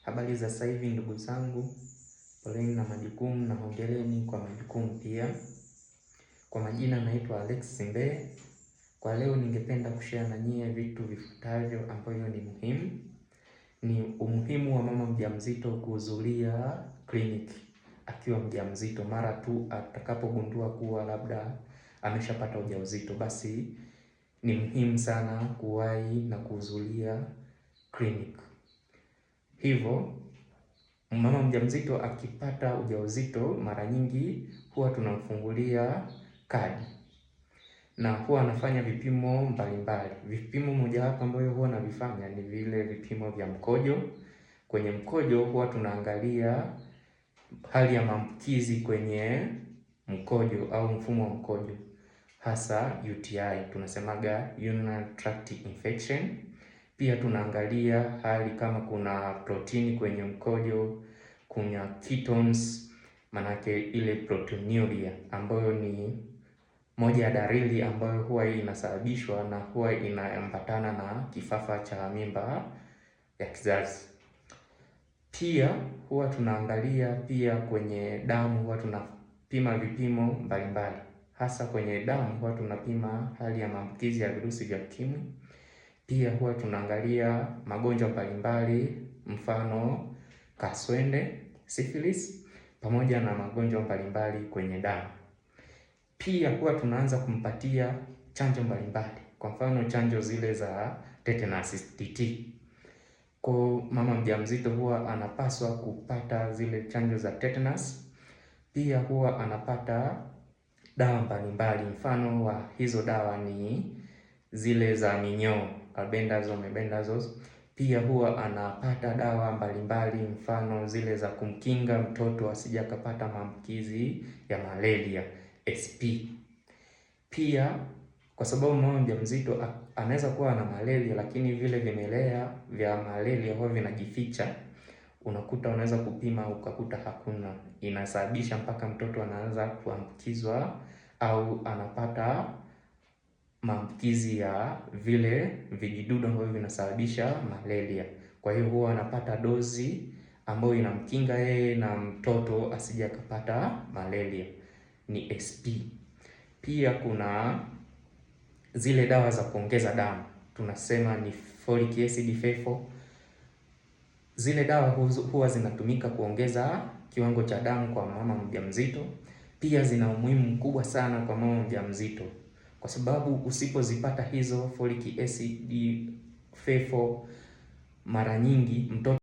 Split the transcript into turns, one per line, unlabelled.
Habari za sasa hivi ndugu zangu, poleni na majukumu na hongereni kwa majukumu pia. Kwa majina naitwa Alex Simbe. Kwa leo ningependa kushare na nyie vitu vifuatavyo ambavyo ni muhimu. Ni umuhimu wa mama mjamzito kuhudhuria kliniki akiwa mjamzito mara tu atakapogundua kuwa labda ameshapata ujauzito, basi ni muhimu sana kuwahi na kuhudhuria kliniki. Hivyo mama mjamzito akipata ujauzito, mara nyingi huwa tunamfungulia kadi na huwa anafanya vipimo mbalimbali. Vipimo mojawapo ambayo huwa navifanya ni vile vipimo vya mkojo. Kwenye mkojo huwa tunaangalia hali ya maambukizi kwenye mkojo au mfumo wa mkojo, hasa UTI, tunasemaga urinary tract infection. Pia tunaangalia hali kama kuna protini kwenye mkojo, kuna ketones, manake ile proteinuria ambayo ni moja ya dalili ambayo huwa inasababishwa na huwa inaambatana na kifafa cha mimba ya kizazi. Pia huwa tunaangalia pia kwenye damu, huwa tunapima vipimo mbalimbali. Hasa kwenye damu huwa tunapima hali ya maambukizi ya virusi vya ukimwi. Pia huwa tunaangalia magonjwa mbalimbali, mfano kaswende, syphilis, pamoja na magonjwa mbalimbali kwenye damu. Pia huwa tunaanza kumpatia chanjo mbalimbali, kwa mfano chanjo zile za tetanus TT. Kwa mama mjamzito huwa anapaswa kupata zile chanjo za tetanus. Pia huwa anapata dawa mbalimbali, mfano wa hizo dawa ni zile za minyoo, albendazole, mebendazole. Pia huwa anapata dawa mbalimbali, mfano zile za kumkinga mtoto asije akapata maambukizi ya malaria, SP. Pia kwa sababu mama mjamzito anaweza kuwa na malaria, lakini vile vimelea vya malaria huwa vinajificha, unakuta unaweza kupima ukakuta hakuna, inasababisha mpaka mtoto anaanza kuambukizwa au anapata maambukizi ya vile vijidudu ambavyo vinasababisha malaria. Kwa hiyo huwa anapata dozi ambayo inamkinga yeye na mtoto asije akapata malaria, ni SP. Pia kuna zile dawa za kuongeza damu, tunasema ni folic acid FeFo. Zile dawa huwa zinatumika kuongeza kiwango cha damu kwa mama mjamzito. Pia zina umuhimu mkubwa sana kwa mama mjamzito, kwa sababu usipozipata hizo folic acid FeFo, mara nyingi mtoto